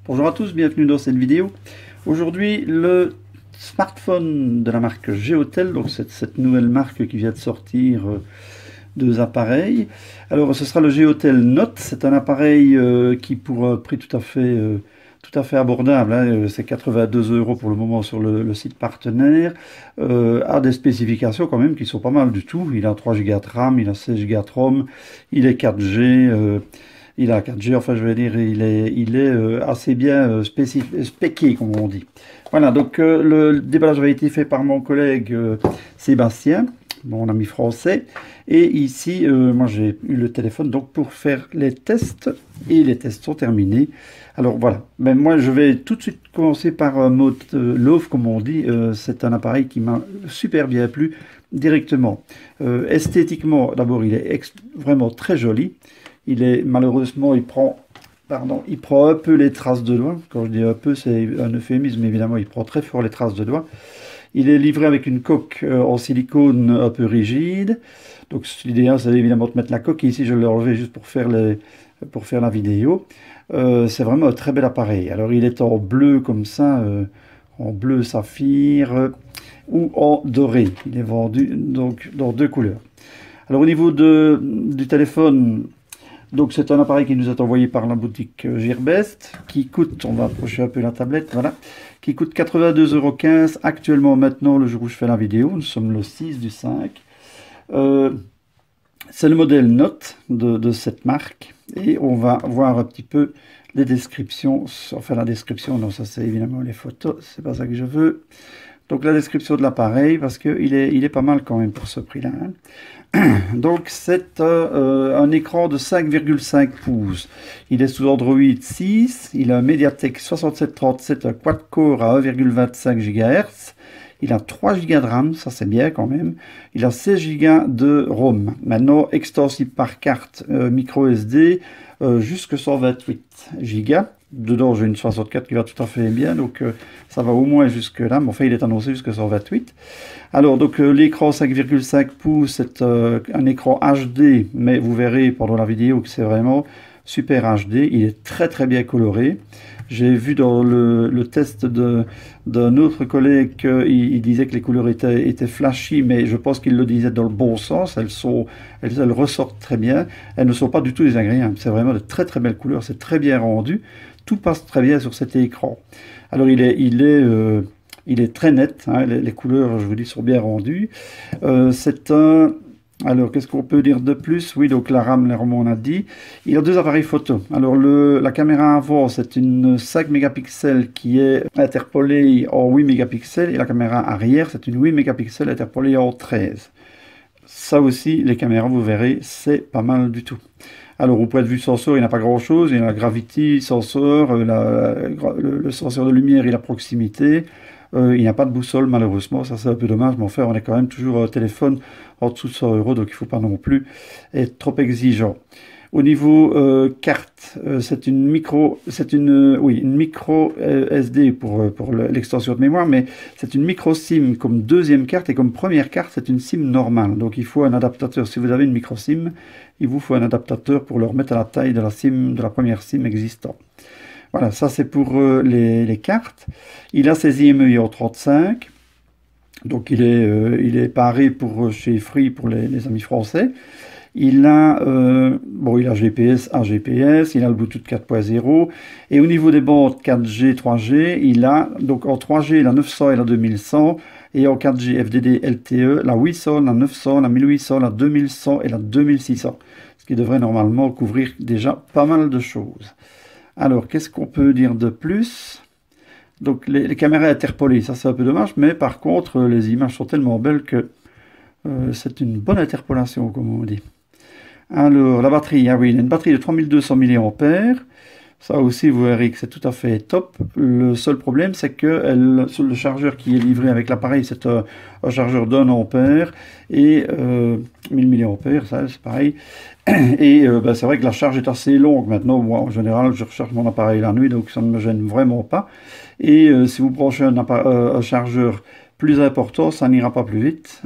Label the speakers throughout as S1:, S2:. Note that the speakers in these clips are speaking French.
S1: Bonjour à tous, bienvenue dans cette vidéo. Aujourd'hui, le smartphone de la marque Geotel, donc cette nouvelle marque qui vient de sortir deux appareils. Alors ce sera le Geotel Note, c'est un appareil qui pour un prix tout à fait abordable, hein, c'est 82 € pour le moment sur le site partenaire, a des spécifications quand même qui sont pas mal du tout. Il a 3 Go de RAM, il a 16 Go de ROM, il est 4G. Il a 4G, enfin je vais dire, il est assez bien spéqué, comme on dit. Voilà, donc le déballage avait été fait par mon collègue Sébastien, mon ami français. Et ici, moi j'ai eu le téléphone donc pour faire les tests, et les tests sont terminés. Alors voilà, ben, moi je vais tout de suite commencer par Mode Love, comme on dit. C'est un appareil qui m'a super bien plu directement. Esthétiquement, d'abord, il est vraiment très joli. Malheureusement, il prend un peu les traces de doigts. Quand je dis un peu, c'est un euphémisme, évidemment, il prend très fort les traces de doigts. Il est livré avec une coque en silicone un peu rigide. Donc l'idéal, c'est évidemment de mettre la coque. Et ici, je l'ai enlevé juste pour faire la vidéo. C'est vraiment un très bel appareil. Alors, il est en bleu comme ça, en bleu saphir ou en doré. Il est vendu donc dans deux couleurs. Alors, au niveau du téléphone, donc c'est un appareil qui nous est envoyé par la boutique Gearbest, qui coûte, on va approcher un peu la tablette, voilà, qui coûte 82,15 € actuellement, maintenant, le jour où je fais la vidéo. Nous sommes le 6 du 5. C'est le modèle Note de cette marque, et on va voir un petit peu les descriptions, enfin la description, non ça c'est évidemment les photos, c'est pas ça que je veux. Donc la description de l'appareil, parce qu'il est pas mal quand même pour ce prix-là, hein. Donc c'est un écran de 5,5 pouces. Il est sous Android 6. Il a un MediaTek 6737, un quad-core à 1,25 GHz. Il a 3 Go de RAM, ça c'est bien quand même. Il a 16 Go de ROM. Maintenant, extensible par carte micro SD jusque 128 Go. Dedans, j'ai une 64 qui va tout à fait bien, donc ça va au moins jusque là, mais enfin, il est annoncé jusque 128. Alors, donc, l'écran 5,5 pouces, c'est un écran HD, mais vous verrez pendant la vidéo que c'est vraiment super HD. Il est très très bien coloré. J'ai vu dans le test d'un autre collègue qu'il disait que les couleurs étaient flashy, mais je pense qu'il le disait dans le bon sens. Elles ressortent très bien. Elles ne sont pas du tout désagréables. C'est vraiment de très très belles couleurs. C'est très bien rendu. Tout passe très bien sur cet écran. Alors il est très net, hein, les couleurs, je vous dis, sont bien rendues. Alors, qu'est-ce qu'on peut dire de plus? Oui, donc la RAM, on a dit. Il a deux appareils photo. Alors, la caméra avant, c'est une 5 mégapixels qui est interpolée en 8 mégapixels. Et la caméra arrière, c'est une 8 mégapixels interpolée en 13. Ça aussi, les caméras, vous verrez, c'est pas mal du tout. Alors, au point de vue sensor, il n'y a pas grand-chose. Il y a la Gravity sensor, le sensor de lumière et la proximité. Il n'y a pas de boussole, malheureusement. Ça, c'est un peu dommage. Mais enfin, on est quand même toujours un téléphone en dessous de 100 €. Donc, il ne faut pas non plus être trop exigeant. Au niveau carte, c'est une micro SD pour l'extension de mémoire, mais c'est une micro SIM comme deuxième carte, et comme première carte, c'est une SIM normale. Donc il faut un adaptateur. Si vous avez une micro SIM, il vous faut un adaptateur pour le remettre à la taille de la SIM, de la première SIM existante. Voilà, ça c'est pour les cartes. Il a ses IMEI en 35. Donc il est paré pour chez Free pour les amis français. Il a GPS, AGPS, il a le Bluetooth 4.0, et au niveau des bandes 4G, 3G, il a, donc en 3G, la 900 et la 2100, et en 4G FDD LTE, la 800, la 900, la 1800, la 2100 et la 2600, ce qui devrait normalement couvrir déjà pas mal de choses. Alors, qu'est-ce qu'on peut dire de plus? Donc, les caméras interpolées, ça c'est un peu dommage, mais par contre, les images sont tellement belles que c'est une bonne interpolation, comme on dit. Alors, la batterie, ah oui, il a une batterie de 3200 mAh. Ça aussi, vous verrez que c'est tout à fait top. Le seul problème, c'est que le chargeur qui est livré avec l'appareil, c'est un chargeur d'1 ampère et 1000 mAh, ça c'est pareil. Et c'est vrai que la charge est assez longue. Maintenant, moi, en général, je recharge mon appareil la nuit, donc ça ne me gêne vraiment pas. Et si vous branchez un chargeur plus important, ça n'ira pas plus vite.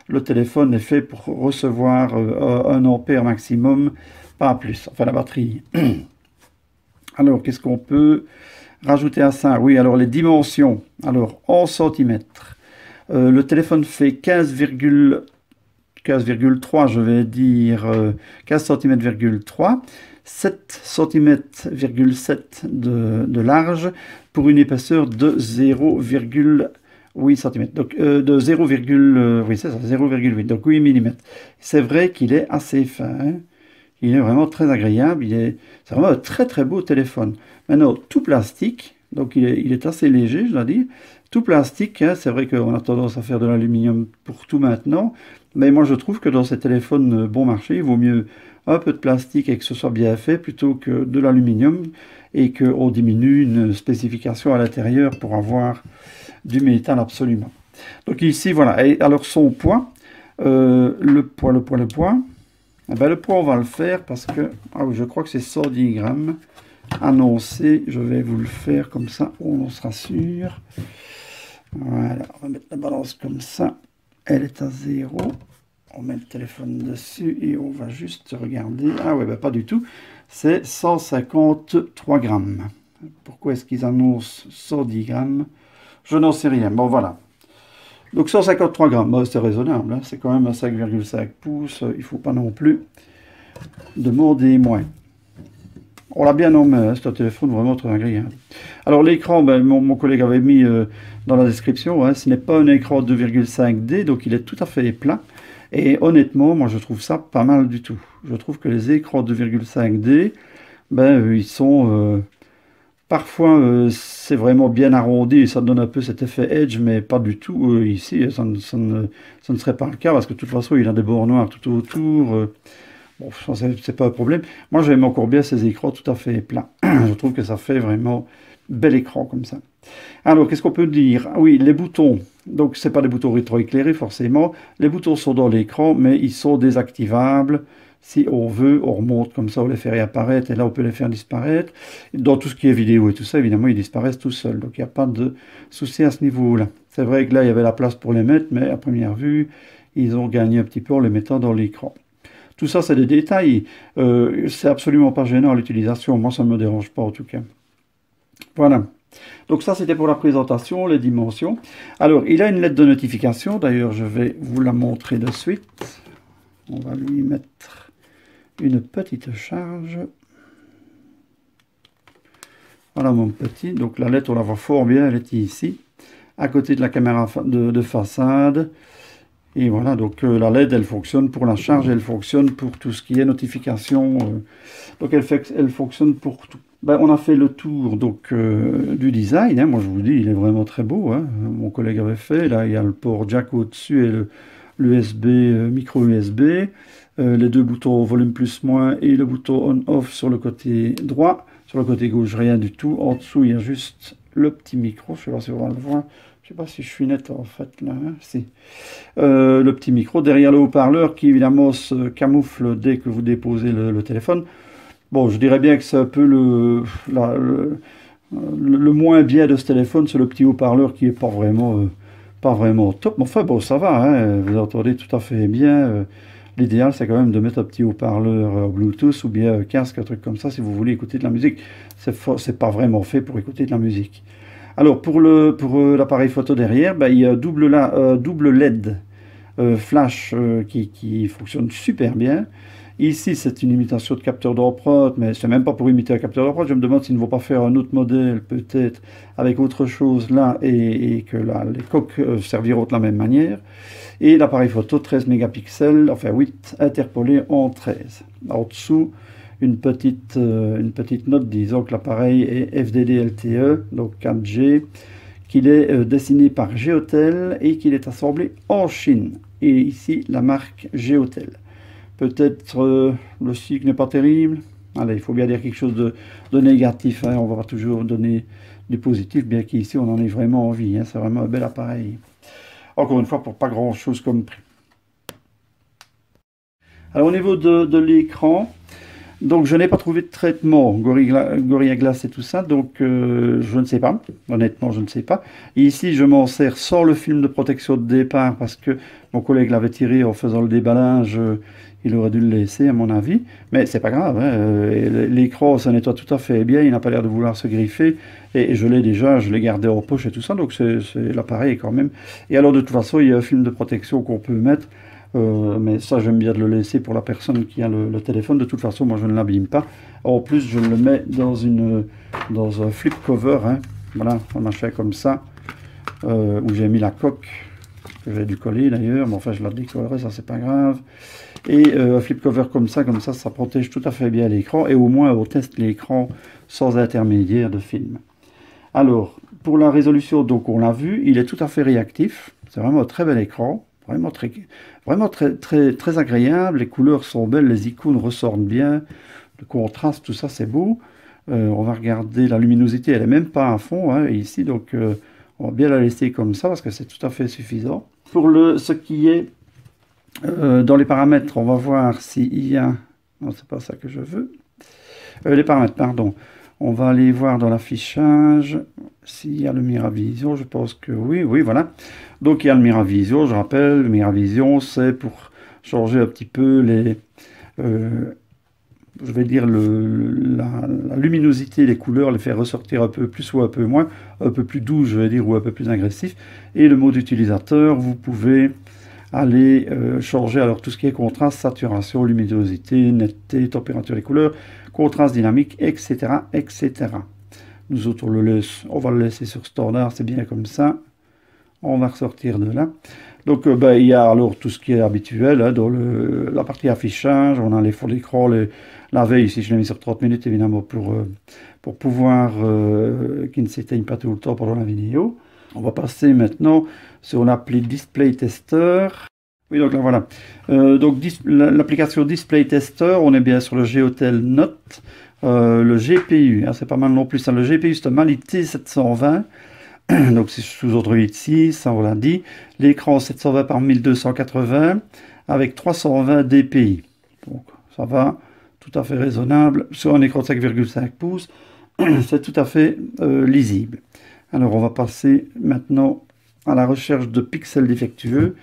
S1: Le téléphone est fait pour recevoir 1 ampère maximum, pas plus, enfin la batterie. Alors, qu'est-ce qu'on peut rajouter à ça? Oui, alors les dimensions. Alors, en centimètres. Le téléphone fait 15,3, je vais dire 15 cm,3, 7 cm,7 de large pour une épaisseur de 0,8 cm. Donc de 0, oui, c'est ça, 0,8, donc 8 mm. C'est vrai qu'il est assez fin, hein. Il est vraiment très agréable, c'est vraiment un très très beau téléphone. Maintenant, tout plastique, donc il est assez léger, je dois dire. Tout plastique, hein, c'est vrai qu'on a tendance à faire de l'aluminium pour tout maintenant, mais moi je trouve que dans ces téléphones bon marché, il vaut mieux un peu de plastique et que ce soit bien fait plutôt que de l'aluminium et qu'on diminue une spécification à l'intérieur pour avoir du métal absolument. Donc ici, voilà. Et alors son poids, le poids. Eh ben, le poids, on va le faire parce que je crois que c'est 110 grammes annoncé. Je vais vous le faire comme ça, on sera sûr. Voilà, on va mettre la balance comme ça. Elle est à 0. On met le téléphone dessus et on va juste regarder. Ah ouais, ben pas du tout. C'est 153 grammes. Pourquoi est-ce qu'ils annoncent 110 grammes? Je n'en sais rien. Bon, voilà. Donc 153 grammes, c'est raisonnable, hein. C'est quand même un 5,5 pouces, il ne faut pas non plus demander moins. On l'a bien nommé, hein, c'est un téléphone vraiment très agréable. Alors l'écran, ben, mon collègue avait mis dans la description, hein, ce n'est pas un écran 2,5D, donc il est tout à fait plat. Et honnêtement, moi je trouve ça pas mal du tout. Je trouve que les écrans 2,5D, ben, ils sont... Parfois, c'est vraiment bien arrondi et ça donne un peu cet effet edge, mais pas du tout ici. Ça ne serait pas le cas parce que de toute façon, il a des bords noirs tout autour. Bon, c'est pas un problème. Moi, j'aime encore bien ces écrans tout à fait plats. Je trouve que ça fait vraiment bel écran comme ça. Alors, qu'est-ce qu'on peut dire? Ah oui, les boutons. Donc, c'est pas des boutons rétroéclairés forcément. Les boutons sont dans l'écran, mais ils sont désactivables. Si on veut, on remonte comme ça, on les fait réapparaître, et là on peut les faire disparaître. Dans tout ce qui est vidéo et tout ça, évidemment, ils disparaissent tout seuls. Donc il n'y a pas de souci à ce niveau-là. C'est vrai que là, il y avait la place pour les mettre, mais à première vue, ils ont gagné un petit peu en les mettant dans l'écran. Tout ça, c'est des détails. C'est absolument pas gênant à l'utilisation. Moi, ça ne me dérange pas en tout cas. Voilà. Donc ça, c'était pour la présentation, les dimensions. Alors, il a une lettre de notification. D'ailleurs, je vais vous la montrer de suite. On va lui mettre une petite charge. Voilà mon petit. Donc la lettre, on la voit fort bien, elle est ici, à côté de la caméra de façade. Et voilà, donc la LED, elle fonctionne pour la charge, elle fonctionne pour tout ce qui est notification. Donc elle fonctionne pour tout. Ben, on a fait le tour donc du design, hein. Moi je vous dis, il est vraiment très beau, hein. Mon collègue avait fait. Là, il y a le port jack au-dessus et l'USB, micro USB. Les deux boutons volume plus moins et le bouton on-off sur le côté droit. Sur le côté gauche, rien du tout. En dessous, il y a juste le petit micro. Je ne sais pas si on va le voir. Je ne sais pas si je suis net en fait là. Hein, si. Le petit micro. Derrière le haut-parleur qui évidemment se camoufle dès que vous déposez le téléphone. Bon, je dirais bien que c'est un peu le moins bien de ce téléphone. C'est le petit haut-parleur qui n'est pas vraiment top. Mais enfin, bon, ça va. Hein, vous entendez tout à fait bien. L'idéal, c'est quand même de mettre un petit haut-parleur Bluetooth ou bien un casque, un truc comme ça, si vous voulez écouter de la musique. C'est pas vraiment fait pour écouter de la musique. Alors, pour l'appareil photo derrière, ben, il y a un double LED flash qui fonctionne super bien. Ici, c'est une imitation de capteur d'empreinte, mais c'est même pas pour imiter un capteur d'empreinte. Je me demande s'il ne vaut pas faire un autre modèle, peut-être, avec autre chose là, et que là, les coques serviront de la même manière. Et l'appareil photo 13 mégapixels, enfin 8 interpolé en 13. En dessous, une petite note disant que l'appareil est FDD LTE, donc 4G, qu'il est dessiné par Geotel et qu'il est assemblé en Chine. Et ici, la marque Geotel. Peut-être le cycle n'est pas terrible. Allez, il faut bien dire quelque chose de négatif, hein. On va toujours donner du positif, bien qu'ici, on en ait vraiment envie, hein. C'est vraiment un bel appareil. Encore une fois, pour pas grand chose comme prix. Alors au niveau de l'écran, Donc je n'ai pas trouvé de traitement Gorilla Glass et tout ça, donc je ne sais pas, honnêtement je ne sais pas. Et ici je m'en sers sans le film de protection de départ parce que mon collègue l'avait tiré en faisant le déballage, il aurait dû le laisser à mon avis, mais c'est pas grave, hein, l'écran se nettoie tout à fait bien, il n'a pas l'air de vouloir se griffer, et je l'ai déjà, je l'ai gardé en poche et tout ça, donc c'est l'appareil quand même. Et alors de toute façon il y a un film de protection qu'on peut mettre. Mais ça j'aime bien de le laisser pour la personne qui a le téléphone. De toute façon moi je ne l'abîme pas. En plus je le mets dans un flip cover, hein. Voilà, un machin comme ça, où j'ai mis la coque que j'ai dû coller d'ailleurs, mais enfin je la décollerai, ça c'est pas grave. Et un flip cover comme ça protège tout à fait bien l'écran, et au moins on teste l'écran sans intermédiaire de film. Alors pour la résolution, donc on l'a vu, il est tout à fait réactif, c'est vraiment un très bel écran. Vraiment très agréable, les couleurs sont belles, les icônes ressortent bien, le contraste, tout ça c'est beau. On va regarder la luminosité, elle n'est même pas à fond, hein, ici, donc on va bien la laisser comme ça parce que c'est tout à fait suffisant. Pour ce qui est dans les paramètres, on va voir s'il y a... Non, c'est pas ça que je veux. Les paramètres, pardon. On va aller voir dans l'affichage s'il y a le Miravision. Je pense que oui, voilà. Donc il y a le Miravision, je rappelle, le Miravision c'est pour changer un petit peu les... je vais dire la luminosité, les couleurs, les faire ressortir un peu plus ou un peu moins, un peu plus doux, je vais dire, ou un peu plus agressif. Et le mode utilisateur, vous pouvez aller changer alors tout ce qui est contraste, saturation, luminosité, netteté, température des couleurs, contraste dynamique, etc. etc. Nous autres, on va le laisser sur standard, c'est bien comme ça. On va ressortir de là. Donc il y a alors tout ce qui est habituel, hein, dans la partie affichage, on a les fonds d'écran, la veille, ici je l'ai mis sur 30 minutes évidemment pour pouvoir qu'il ne s'éteigne pas tout le temps pendant la vidéo. On va passer maintenant sur l'appli Display Tester. Oui, donc là voilà. Donc l'application Display Tester, on est bien sur le Geotel Note. Le GPU, hein, c'est pas mal non plus. Ça. Le GPU c'est un Mali T720. Donc c'est sous Android 6, ça on l'a dit. L'écran 720 par 1280 avec 320 dpi. Donc ça va, tout à fait raisonnable. Sur un écran de 5,5 pouces, c'est tout à fait lisible. Alors on va passer maintenant à la recherche de pixels défectueux.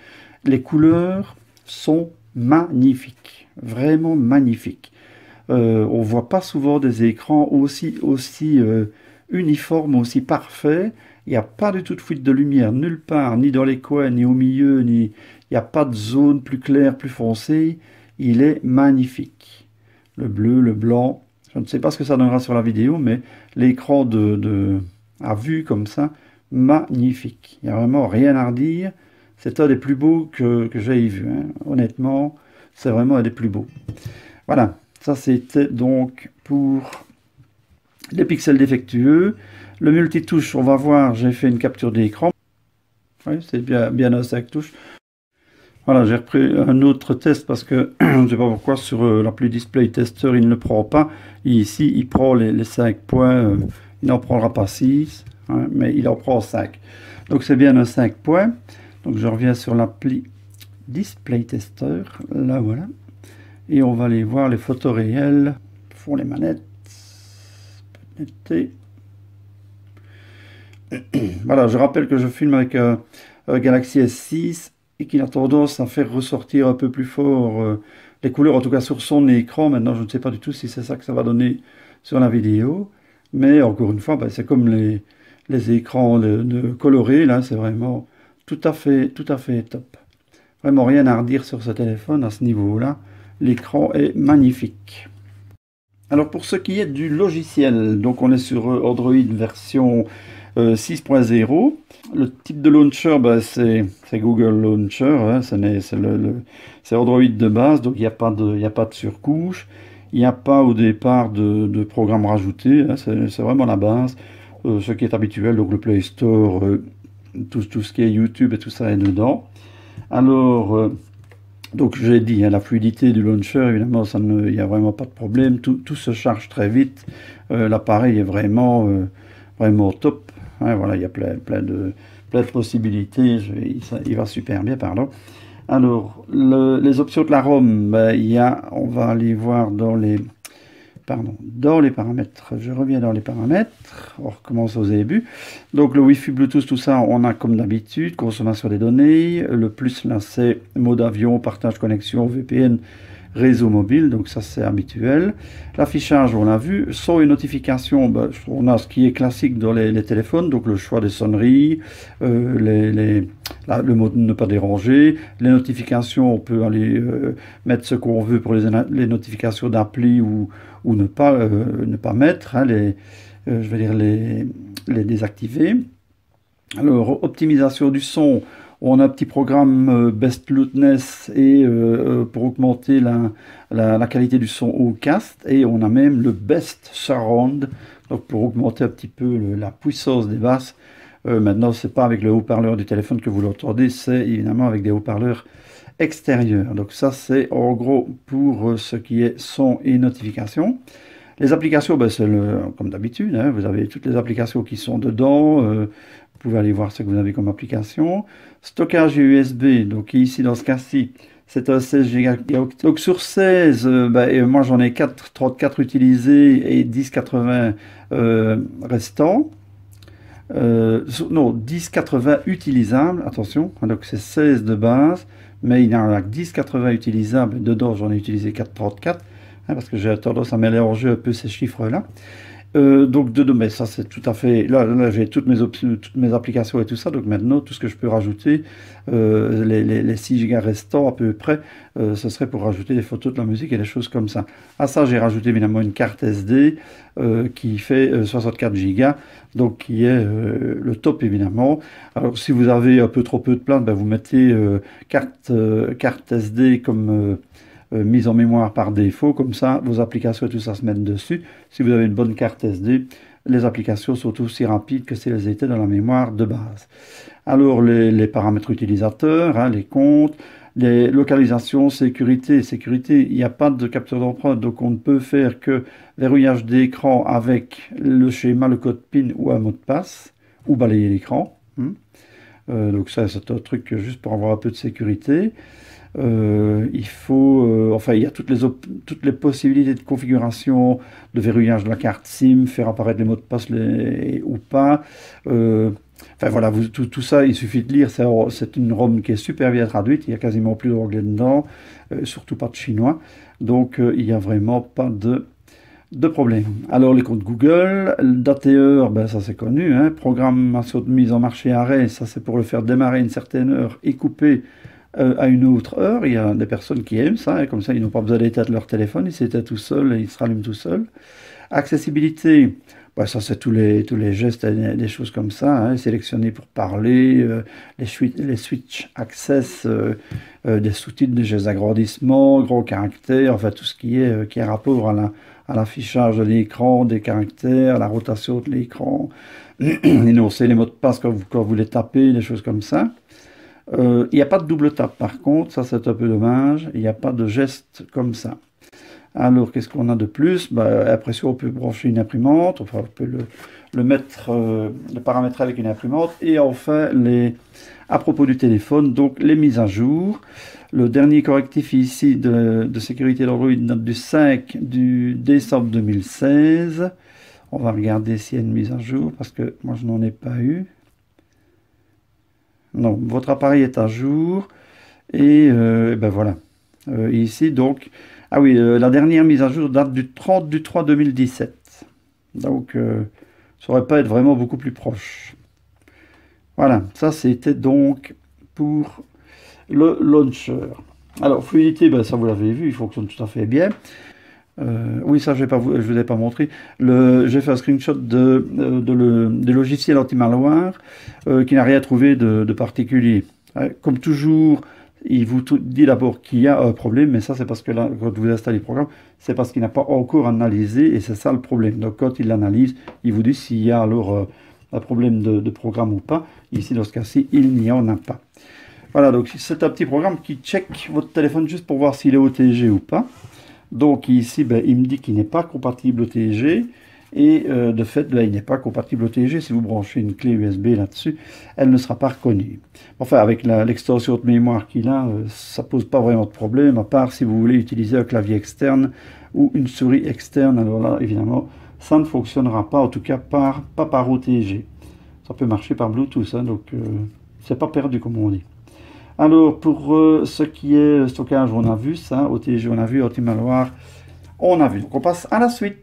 S1: Les couleurs sont magnifiques, vraiment magnifiques. On ne voit pas souvent des écrans aussi uniformes, aussi parfaits. Il n'y a pas du tout de fuite de lumière nulle part, ni dans les coins, ni au milieu, il n'y a pas de zone plus claire, plus foncée. Il est magnifique. Le bleu, le blanc, je ne sais pas ce que ça donnera sur la vidéo, mais l'écran à vue comme ça, magnifique. Il n'y a vraiment rien à redire. C'est un des plus beaux que j'ai vu. Hein. Honnêtement, c'est vraiment un des plus beaux. Voilà, ça c'était donc pour les pixels défectueux. Le multitouche, on va voir, j'ai fait une capture d'écran. Oui, c'est bien un 5 touches. Voilà, j'ai repris un autre test parce que je ne sais pas pourquoi sur l'appli Display Tester, il ne le prend pas. Et ici, il prend les 5 points. Il n'en prendra pas 6, hein, mais il en prend 5. Donc c'est bien un 5 points. Donc je reviens sur l'appli Display Tester. Là, voilà. Et on va aller voir les photos réelles. Font les manettes. Voilà, je rappelle que je filme avec un Galaxy S6 et qu'il a tendance à faire ressortir un peu plus fort les couleurs, en tout cas sur son écran. Maintenant, je ne sais pas du tout si c'est ça que ça va donner sur la vidéo. Mais encore une fois, c'est comme les écrans de colorés. Là, c'est vraiment tout à fait top. Vraiment rien à redire sur ce téléphone à ce niveau-là. L'écran est magnifique. Alors pour ce qui est du logiciel, donc on est sur Android version 6.0. Le type de launcher, c'est Google Launcher, hein, c'est Android de base, donc il n'y a pas de surcouche. Il n'y a pas au départ de programme rajouté, hein, c'est vraiment la base. Ce qui est habituel, donc le Play Store, tout ce qui est YouTube et tout ça est dedans. Alors, donc j'ai dit, hein, la fluidité du launcher, évidemment, il n'y a vraiment pas de problème. Tout se charge très vite. L'appareil est vraiment top. Hein, voilà, il y a plein de possibilités. Il va super bien, pardon. Alors, les options de la ROM, on va aller voir dans les pardon, dans les paramètres, je reviens dans les paramètres, on recommence au début. Donc le Wi-Fi, Bluetooth, tout ça, on a comme d'habitude, consommation des données, le plus là c'est mode avion, partage connexion, VPN, réseau mobile, donc ça c'est habituel. L'affichage, on l'a vu. Son et notification, ben, on a ce qui est classique dans les téléphones, donc le choix des sonneries, le mode ne pas déranger. Les notifications, on peut aller mettre ce qu'on veut pour les notifications d'appli ou ne pas mettre, hein, je vais dire les désactiver. Alors, optimisation du son. On a un petit programme Best Loudness et pour augmenter la qualité du son au cast, et on a même le Best Surround, donc pour augmenter un petit peu la puissance des basses. Maintenant, c'est pas avec le haut-parleur du téléphone que vous l'entendez, c'est évidemment avec des haut-parleurs extérieurs. Donc ça, c'est en gros pour ce qui est son et notification. Les applications, ben, c'est comme d'habitude, hein, vous avez toutes les applications qui sont dedans. Vous pouvez aller voir ce que vous avez comme application. Stockage USB, donc ici dans ce cas-ci, c'est un 16 Go. Donc sur 16, moi j'en ai 34 utilisés et 1080 restants. Non, 1080 utilisables, attention, donc c'est 16 de base, mais il y en a 1080 utilisables, dedans j'en ai utilisé 434, hein, parce que j'ai tendance à mélanger un peu ces chiffres-là. Donc mais ça c'est tout à fait, là j'ai toutes mes applications et tout ça, donc maintenant tout ce que je peux rajouter, les 6 Go restants à peu près, ce serait pour rajouter des photos de la musique et des choses comme ça. À ça j'ai rajouté évidemment une carte SD qui fait 64 Go, donc qui est le top évidemment. Alors si vous avez un peu trop peu de place, ben, vous mettez carte SD comme mise en mémoire par défaut, comme ça vos applications et tout ça se mettent dessus. Si vous avez une bonne carte SD, les applications sont aussi rapides que si elles étaient dans la mémoire de base. Alors les paramètres utilisateurs, hein, les comptes, les localisations, sécurité, il n'y a pas de capture d'empreinte, donc on ne peut faire que verrouillage d'écran avec le schéma, le code PIN ou un mot de passe, ou balayer l'écran. Donc ça c'est un truc juste pour avoir un peu de sécurité. Il faut, enfin, il y a toutes les possibilités de configuration, de verrouillage de la carte SIM, faire apparaître les mots de passe ou pas. Enfin voilà, tout ça, il suffit de lire. C'est une ROM qui est super bien traduite. Il y a quasiment plus d'anglais dedans, surtout pas de chinois. Donc il n'y a vraiment pas de problème. Alors les comptes Google, date et heure, ben, ça c'est connu, hein. Programmation de mise en marché arrêt, ça c'est pour le faire démarrer une certaine heure et couper à une autre heure. Il y a des personnes qui aiment ça, et comme ça ils n'ont pas besoin d'éteindre leur téléphone, ils s'éteignent tout seul et ils se rallument tout seul. Accessibilité, bah, ça c'est tous les gestes et des choses comme ça, hein. Sélectionner pour parler, les switch access, des sous-titres, des gestes d'agrandissement, gros caractères, enfin tout ce qui est rapport à l'affichage de l'écran, des caractères, à la rotation de l'écran, énoncer les mots de passe quand vous les tapez, des choses comme ça. Il n'y a pas de double tape par contre, ça c'est un peu dommage, il n'y a pas de geste comme ça. Alors qu'est-ce qu'on a de plus? Après ça on peut brancher une imprimante, enfin on peut le paramétrer avec une imprimante, et enfin à propos du téléphone, donc les mises à jour. Le dernier correctif ici de sécurité d'Android date du 5 décembre 2016. On va regarder s'il y a une mise à jour, parce que moi je n'en ai pas eu. Non, votre appareil est à jour, et ben voilà. Ici donc, ah oui, la dernière mise à jour date du 30 du 3 2017. Donc ça aurait pas être vraiment beaucoup plus proche. Voilà, ça c'était donc pour le launcher. Alors fluidité, ben, ça vous l'avez vu, il fonctionne tout à fait bien. Oui, ça je ne vous ai pas montré. J'ai fait un screenshot de logiciel anti-malware qui n'a rien trouvé de particulier. Comme toujours, il vous dit d'abord qu'il y a un problème, mais ça c'est parce que là, quand vous installez le programme, c'est parce qu'il n'a pas encore analysé, et c'est ça le problème. Donc quand il l'analyse, il vous dit s'il y a alors un problème de programme ou pas. Ici, dans ce cas-ci, il n'y en a pas. Voilà, donc c'est un petit programme qui check votre téléphone juste pour voir s'il est OTG ou pas. Donc ici, ben, il me dit qu'il n'est pas compatible OTG. Et de fait, là, il n'est pas compatible OTG. Si vous branchez une clé USB là-dessus, elle ne sera pas reconnue. Enfin, avec l'extension de mémoire qu'il a, ça pose pas vraiment de problème, à part si vous voulez utiliser un clavier externe ou une souris externe. Alors là, évidemment, ça ne fonctionnera pas, en tout cas pas par OTG. Ça peut marcher par Bluetooth, hein, donc c'est pas perdu comme on dit. Alors pour ce qui est stockage, on a vu ça, OTG on a vu, anti-malware on a vu. Donc on passe à la suite.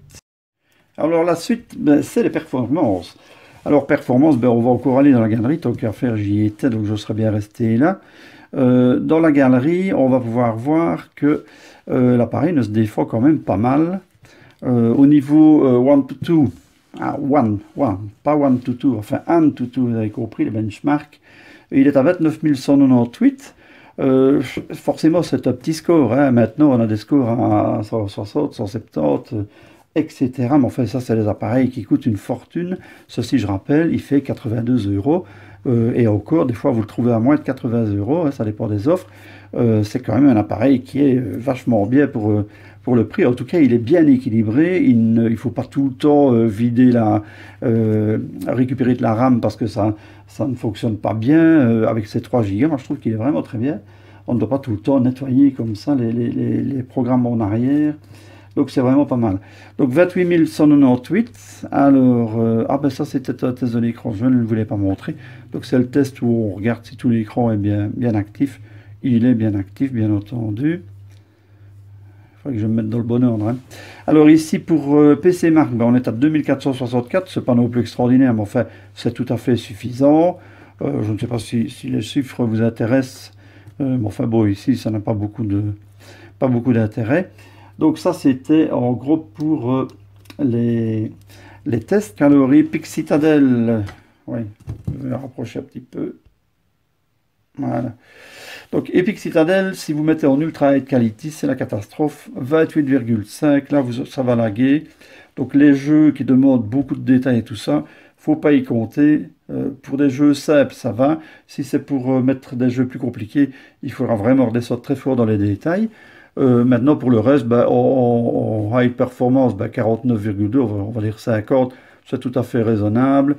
S1: Alors la suite, ben, c'est les performances. Alors performance, ben, on va encore aller dans la galerie, tant qu'à faire j'y étais, donc je serais bien resté là. Dans la galerie, on va pouvoir voir que l'appareil ne se défend quand même pas mal. Au niveau 1 to 2, ah, pas 1 to 2, enfin 1 to 2, vous avez compris, les benchmarks. Il est à 29 198. Forcément, c'est un petit score. Hein. Maintenant, on a des scores à 160, 170, etc. Mais enfin, ça, c'est des appareils qui coûtent une fortune. Ceci, je rappelle, il fait 82 euros. Et encore, des fois, vous le trouvez à moins de 80 euros. Hein, ça dépend des offres. C'est quand même un appareil qui est vachement bien pour le prix. En tout cas, il est bien équilibré. Il ne faut pas tout le temps vider récupérer de la RAM parce que ça ne fonctionne pas bien avec ces 3 Go. Moi, je trouve qu'il est vraiment très bien. On ne doit pas tout le temps nettoyer comme ça les programmes en arrière. Donc, c'est vraiment pas mal. Donc, 28 198. Alors, ah ben ça, c'était un test de l'écran. Je ne le voulais pas montrer. Donc, c'est le test où on regarde si tout l'écran est bien actif. Il est bien actif, bien entendu. Il faudrait que je me mette dans le bon ordre. Hein. Alors ici, pour PC Mark, ben, on est à 2464. Ce n'est pas non plus extraordinaire, mais enfin, c'est tout à fait suffisant. Je ne sais pas si les chiffres vous intéressent. Mais enfin, bon, ici, ça n'a pas beaucoup d'intérêt. Donc ça, c'était en gros pour les tests. Calories, Peak Citadel. Oui, je vais rapprocher un petit peu. Voilà. Donc Epic Citadel, si vous mettez en Ultra High Quality, c'est la catastrophe. 28,5, là ça va laguer. Donc les jeux qui demandent beaucoup de détails et tout ça, faut pas y compter. Pour des jeux simples, ça va. Si c'est pour mettre des jeux plus compliqués, il faudra vraiment redescendre très fort dans les détails. Maintenant, pour le reste, ben, en high performance, ben, 49,2, on va dire 50, c'est tout à fait raisonnable.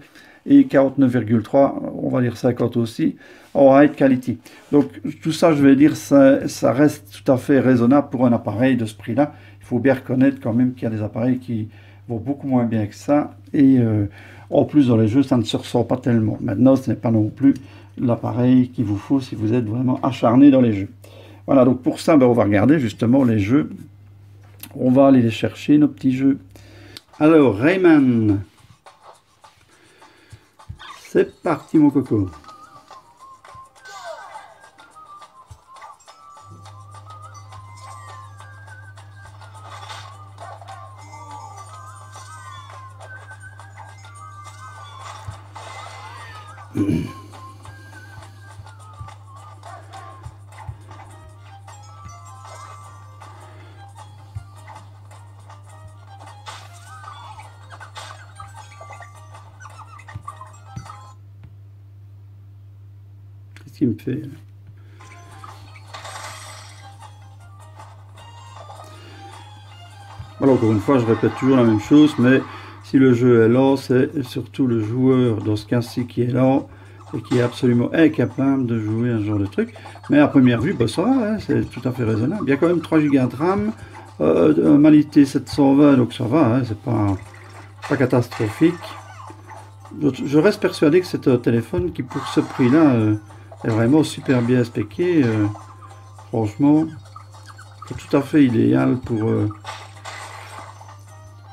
S1: Et 49,3, on va dire 50 aussi, en high quality. Donc tout ça, je vais dire, ça reste tout à fait raisonnable pour un appareil de ce prix-là. Il faut bien reconnaître quand même qu'il y a des appareils qui vont beaucoup moins bien que ça. Et en plus, dans les jeux, ça ne se ressent pas tellement. Maintenant, ce n'est pas non plus l'appareil qu'il vous faut si vous êtes vraiment acharné dans les jeux. Voilà, donc pour ça, ben, on va regarder justement les jeux. On va aller les chercher, nos petits jeux. Alors, Rayman. C'est parti, mon coco. Qu'est-ce qu'il me fait là? Alors, encore une fois, je répète toujours la même chose, mais si le jeu est lent, c'est surtout le joueur, dans ce cas-ci, qui est lent et qui est absolument incapable de jouer à ce genre de truc. Mais à première vue, bah, ça va, hein, c'est tout à fait raisonnable. Il y a quand même 3 Go de RAM, Malité 720, donc ça va, hein, c'est pas catastrophique. Je reste persuadé que c'est un téléphone qui, pour ce prix-là, est vraiment super bien spéqué. Franchement, c'est tout à fait idéal pour...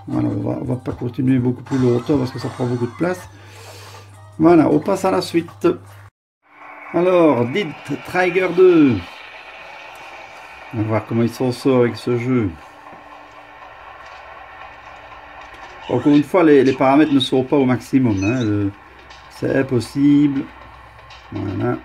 S1: Voilà, on va pas continuer beaucoup plus longtemps parce que ça prend beaucoup de place. Voilà, on passe à la suite. Alors, Dit Trigger 2. On va voir comment il s'en sort avec ce jeu. Encore une fois, les paramètres ne sont pas au maximum. Hein. C'est impossible. Voilà.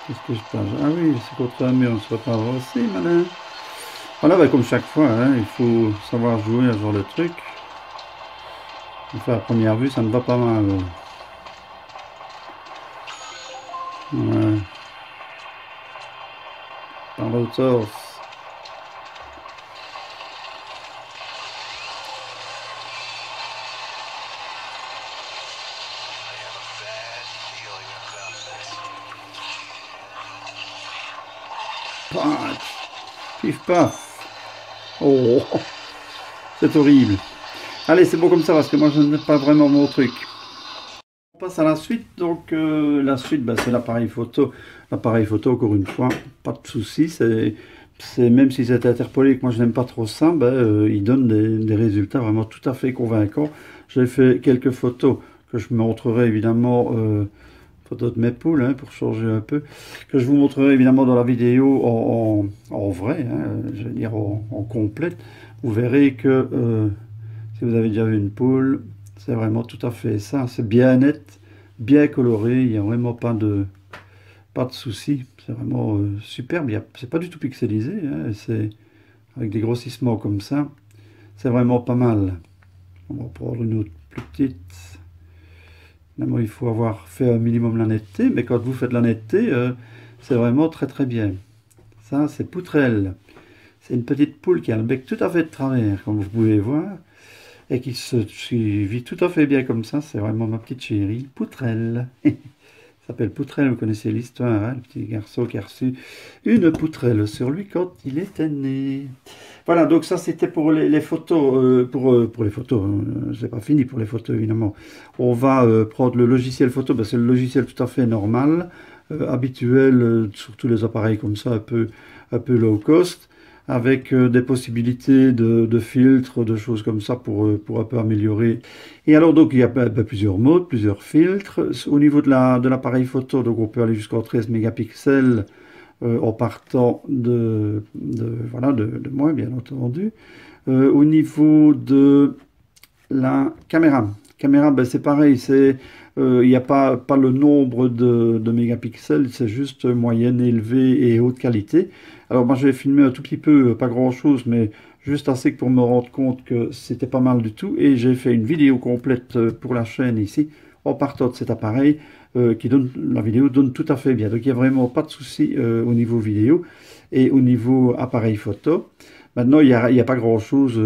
S1: Qu'est-ce que je pense? Ah oui, c'est contre un mur, on ne soit pas avancé, malin. Voilà, bah, comme chaque fois, hein, il faut savoir jouer à ce genre de truc. Enfin, à première vue, ça ne va pas mal. Ouais. Par l'autre sens. Pif paf. Oh, c'est horrible. Allez, c'est bon comme ça parce que moi je n'aime pas vraiment mon truc. On passe à la suite. Donc la suite, bah, c'est l'appareil photo. L'appareil photo, encore une fois, pas de souci. Même si c'est interpolé et que moi je n'aime pas trop ça, bah, il donne des résultats vraiment tout à fait convaincants. J'ai fait quelques photos que je montrerai évidemment. Photos de mes poules, hein, pour changer un peu, que je vous montrerai évidemment dans la vidéo en vrai, hein, je veux dire en complète. Vous verrez que si vous avez déjà vu une poule, c'est vraiment tout à fait ça, c'est bien net, bien coloré, il n'y a vraiment pas de souci, c'est vraiment superbe, c'est pas du tout pixelisé, hein, c'est avec des grossissements comme ça, c'est vraiment pas mal. On va prendre une autre plus petite. Évidemment, il faut avoir fait un minimum la netteté, mais quand vous faites la netteté, c'est vraiment très très bien. Ça, c'est Poutrelle. C'est une petite poule qui a le bec tout à fait de travers, comme vous pouvez voir, et qui vit tout à fait bien comme ça. C'est vraiment ma petite chérie, Poutrelle. S'appelle Poutrelle, vous connaissez l'histoire, hein, le petit garçon qui a reçu une poutrelle sur lui quand il était né. Voilà, donc ça c'était pour les photos, pour les photos, c'est pas fini pour les photos évidemment. On va prendre le logiciel photo, ben, c'est le logiciel tout à fait normal, habituel sur tous les appareils comme ça, un peu low cost, avec des possibilités de filtres, de choses comme ça pour un peu améliorer. Et alors donc il y a plusieurs modes, plusieurs filtres. Au niveau de l'appareil photo, donc on peut aller jusqu'à 13 mégapixels en partant voilà, de moi bien entendu. Au niveau de la caméra, ben, c'est pareil, il n'y a pas le nombre de mégapixels, c'est juste moyenne, élevée et haute qualité. Alors moi je vais filmer un tout petit peu, pas grand chose, mais juste assez pour me rendre compte que c'était pas mal du tout. Et j'ai fait une vidéo complète pour la chaîne ici, en partant de cet appareil, la vidéo donne tout à fait bien. Donc il n'y a vraiment pas de souci au niveau vidéo et au niveau appareil photo. Maintenant, il n'y a pas grand-chose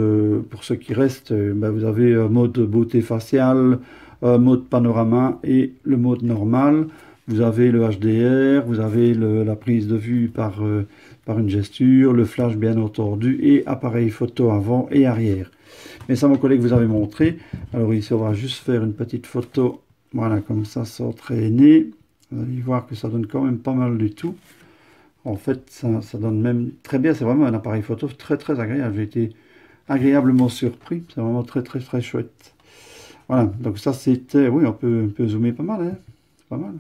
S1: pour ce qui reste. Ben, vous avez un mode beauté faciale, un mode panorama et le mode normal. Vous avez le HDR, vous avez la prise de vue par une gesture, le flash bien entendu et appareil photo avant et arrière. Mais ça, mon collègue vous avait montré. Alors ici, on va juste faire une petite photo, voilà, comme ça, sans traîner. Vous allez voir que ça donne quand même pas mal du tout. En fait, ça donne même très bien. C'est vraiment un appareil photo très très agréable. J'ai été agréablement surpris. C'est vraiment très très très chouette. Voilà, donc ça c'était... Oui, on peut zoomer pas mal, hein. C'est pas mal.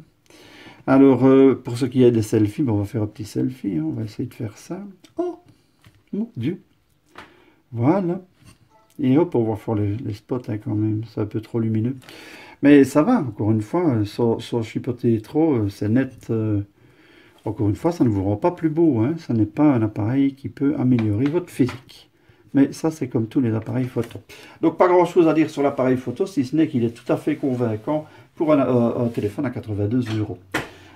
S1: Alors, pour ce qui est des selfies, bon, on va faire un petit selfie, hein. On va essayer de faire ça. Oh, mon Dieu. Voilà. Et hop, on va faire les spots, hein, quand même. C'est un peu trop lumineux. Mais ça va, encore une fois, sans chipoter trop, c'est net. Encore une fois, ça ne vous rend pas plus beau, hein. Ça n'est pas un appareil qui peut améliorer votre physique. Mais ça, c'est comme tous les appareils photo. Donc, pas grand-chose à dire sur l'appareil photo, si ce n'est qu'il est tout à fait convaincant pour un téléphone à 82 €.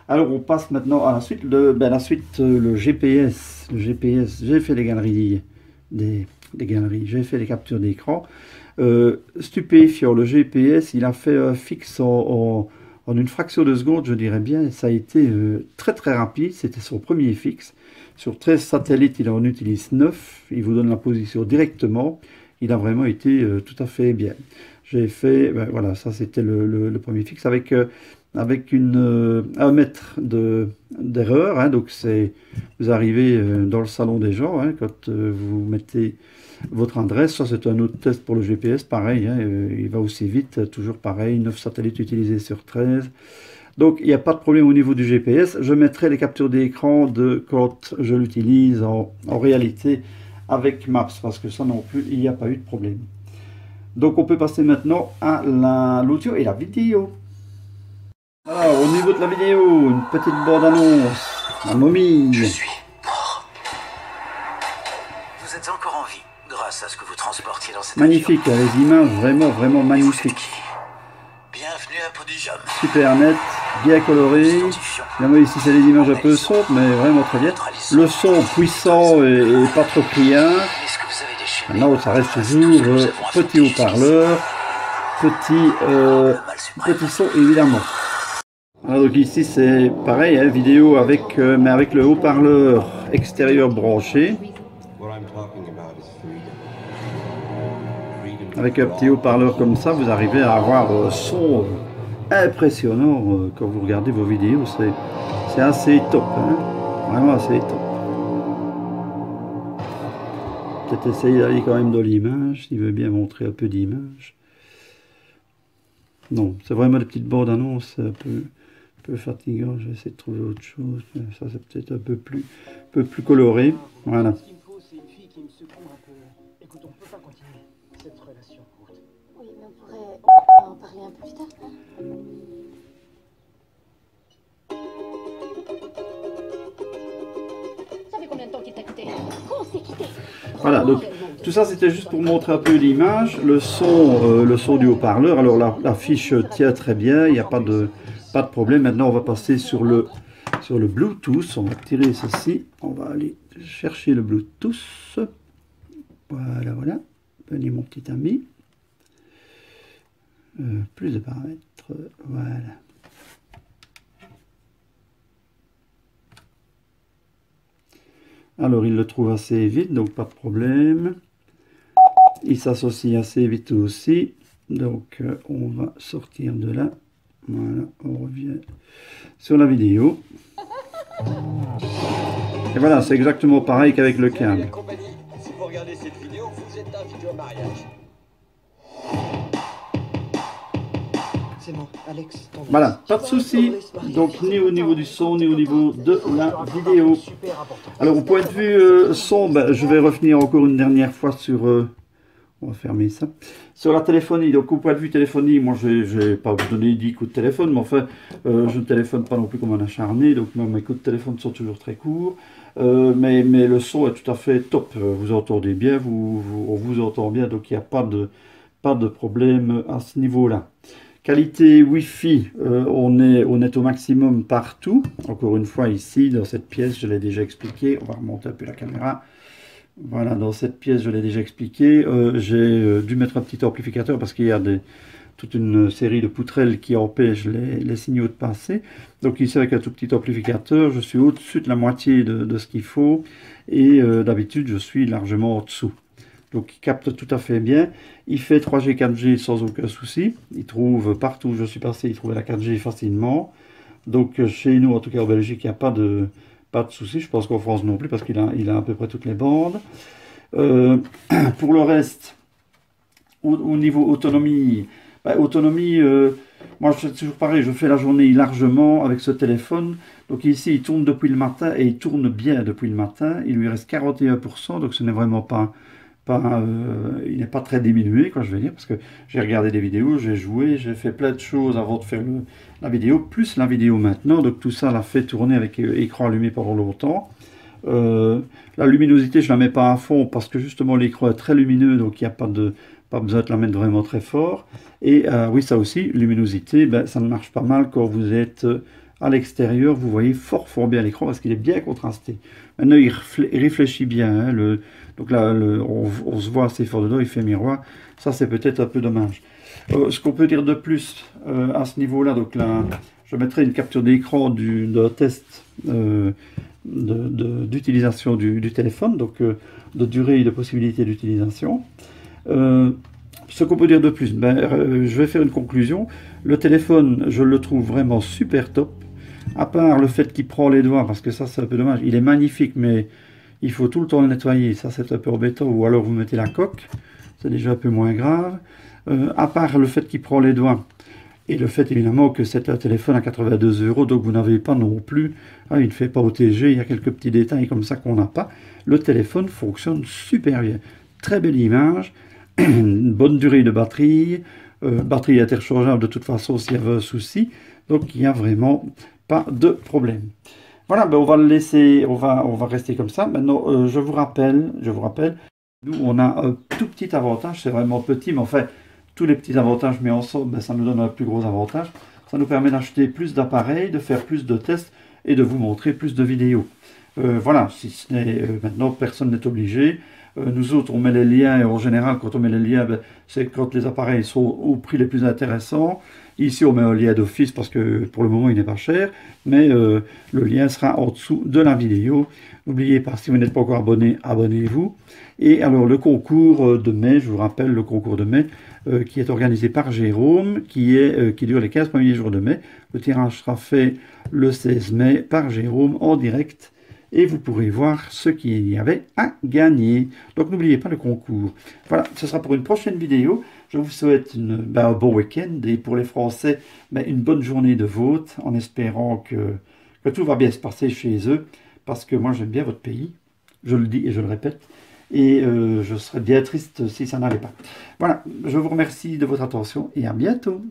S1: Alors, on passe maintenant à la suite. Le GPS. Le GPS, j'ai fait des galeries, j'ai fait des captures d'écran. Stupéfiant, le GPS, il a fait un fixe en une fraction de seconde, je dirais bien. Ça a été très très rapide. C'était son premier fixe. Sur 13 satellites, il en utilise 9. Il vous donne la position directement. Il a vraiment été tout à fait bien. J'ai fait, ben, voilà, ça c'était le premier fixe avec 1 mètre d'erreur. Hein, donc vous arrivez dans le salon des gens, hein, quand vous mettez votre adresse. Ça c'est un autre test pour le GPS, pareil, hein, il va aussi vite, toujours pareil, 9 satellites utilisés sur 13. Donc il n'y a pas de problème au niveau du GPS. Je mettrai les captures d'écran de quand je l'utilise en réalité avec Maps, parce que ça non plus, il n'y a pas eu de problème. Donc on peut passer maintenant à l'audio et la vidéo. Alors au niveau de la vidéo, une petite bande-annonce. La momie.
S2: Je suis mort. Vous êtes encore en vie, grâce à ce que vous transportiez dans cette
S1: Magnifique,
S2: voiture.
S1: les images vraiment
S2: Vous êtes
S1: magnifiques.
S2: qui? Bienvenue à Podium.
S1: Super net, bien coloré. Évidemment ici c'est des images un peu sombres, mais vraiment très bien. Le son puissant et pas trop criard.
S2: Qu'est-ce que vous avez déchaîné?
S1: Maintenant ça reste toujours petit haut-parleur, petit son évidemment. Alors donc ici c'est pareil, hein, vidéo avec, mais avec le haut-parleur extérieur branché. Avec un petit haut-parleur comme ça, vous arrivez à avoir un son impressionnant quand vous regardez vos vidéos. C'est assez top, hein, vraiment assez top. Peut-être essayer d'aller quand même dans l'image, s'il veut bien montrer un peu d'image. Non, c'est vraiment des petites bandes annonces un peu fatigant. Je vais essayer de trouver autre chose. Ça c'est peut-être un peu plus coloré. Voilà.
S3: Ce qu'il me faut, c'est une fille qui me secoue un peu. Écoute, on peut pas continuer cette relation courte.
S4: Oui, mais on pourrait en parler un peu plus tard. Ça fait combien de temps qu'il t'a quitté? On s'est quitté.
S1: Voilà, donc tout ça c'était juste pour montrer un peu l'image, le son du haut-parleur. Alors la fiche tient très bien, il n'y a pas de problème. Maintenant on va passer sur le Bluetooth, on va tirer ceci, on va aller chercher le Bluetooth. Voilà, venez mon petit ami. Plus de paramètres, voilà. Alors il le trouve assez vite, donc pas de problème. Il s'associe assez vite aussi. Donc on va sortir de là. Voilà, on revient sur la vidéo. Et voilà, c'est exactement pareil qu'avec le câble.
S3: Si vous regardez cette vidéo, vous êtes invité au mariage. C'est bon, Alex.
S1: Voilà, pas de souci. Donc ni au niveau du son, ni au niveau de la vidéo. Alors au point de vue son, ben, je vais revenir encore une dernière fois sur... on va fermer ça. Sur la téléphonie, donc au point de vue téléphonie, moi je n'ai pas vous donné 10 coups de téléphone, mais enfin je ne téléphone pas non plus comme un acharné, donc mes coups de téléphone sont toujours très courts. Mais le son est tout à fait top. Vous entendez bien, on vous entend bien, donc il n'y a pas de problème à ce niveau-là. Qualité Wi-Fi, on est au maximum partout. Encore une fois ici, dans cette pièce, je l'ai déjà expliqué. On va remonter un peu la caméra. Voilà, dans cette pièce, je l'ai déjà expliqué. J'ai dû mettre un petit amplificateur parce qu'il y a toute une série de poutrelles qui empêchent les signaux de passer. Donc ici, avec un tout petit amplificateur, je suis au-dessus de la moitié de ce qu'il faut. Et d'habitude, je suis largement en dessous. Donc il capte tout à fait bien. Il fait 3G, 4G sans aucun souci. Il trouve partout où je suis passé, il trouve la 4G facilement. Donc chez nous, en tout cas en Belgique, il n'y a pas de souci. Je pense qu'en France non plus, parce qu'il a à peu près toutes les bandes. Pour le reste, au niveau autonomie, moi c'est toujours pareil, je fais la journée largement avec ce téléphone. Donc ici, il tourne depuis le matin et il tourne bien depuis le matin. Il lui reste 41%, donc ce n'est vraiment pas il n'est pas très diminué, quoi, je veux dire, parce que j'ai regardé des vidéos, j'ai joué, j'ai fait plein de choses avant de faire la vidéo, plus la vidéo maintenant, donc tout ça l'a fait tourner avec écran allumé pendant longtemps. La luminosité, je ne la mets pas à fond, parce que justement l'écran est très lumineux, donc il n'y a pas besoin de la mettre vraiment très fort. Et oui, ça aussi, luminosité, ben, ça ne marche pas mal quand vous êtes à l'extérieur, vous voyez fort bien l'écran, parce qu'il est bien contrasté. Maintenant, il réfléchit bien, hein, donc là, on se voit assez fort dedans, il fait miroir. Ça, c'est peut-être un peu dommage. Ce qu'on peut dire de plus à ce niveau-là, donc là, je mettrai une capture d'écran d'un test d'utilisation du téléphone, donc de durée et de possibilité d'utilisation. Ce qu'on peut dire de plus, ben, je vais faire une conclusion. Le téléphone, je le trouve vraiment super top. À part le fait qu'il prend les doigts, parce que ça c'est un peu dommage. Il est magnifique, mais il faut tout le temps le nettoyer. Ça c'est un peu embêtant. Ou alors vous mettez la coque. C'est déjà un peu moins grave. À part le fait qu'il prend les doigts. Et le fait évidemment que c'est un téléphone à 82 €. Donc vous n'avez pas non plus. Il ne fait pas OTG. Il y a quelques petits détails comme ça qu'on n'a pas. Le téléphone fonctionne super bien. Très belle image. Une bonne durée de batterie. Batterie interchangeable de toute façon s'il y avait un souci. Donc il n'y a vraiment pas de problème. Voilà, ben on va le laisser, on va rester comme ça. Maintenant, je vous rappelle, nous, on a un tout petit avantage, c'est vraiment petit, mais enfin, tous les petits avantages mis ensemble, ben, ça nous donne un plus gros avantage. Ça nous permet d'acheter plus d'appareils, de faire plus de tests et de vous montrer plus de vidéos. Voilà, si ce n'est maintenant, personne n'est obligé. Nous autres, on met les liens, et en général, quand on met les liens, ben, c'est quand les appareils sont au prix les plus intéressants. Ici, on met un lien d'office parce que pour le moment, il n'est pas cher, mais le lien sera en dessous de la vidéo. N'oubliez pas, si vous n'êtes pas encore abonné, abonnez-vous. Et alors, le concours de mai, je vous rappelle, le concours de mai, qui est organisé par Jérôme, qui dure les 15 premiers jours de mai. Le tirage sera fait le 16 mai par Jérôme en direct. Et vous pourrez voir ce qu'il y avait à gagner. Donc n'oubliez pas le concours. Voilà, ce sera pour une prochaine vidéo. Je vous souhaite un bon week-end et pour les Français, une bonne journée de vote en espérant que tout va bien se passer chez eux. Parce que moi j'aime bien votre pays, je le dis et je le répète. Et je serais bien triste si ça n'allait pas. Voilà, je vous remercie de votre attention et à bientôt.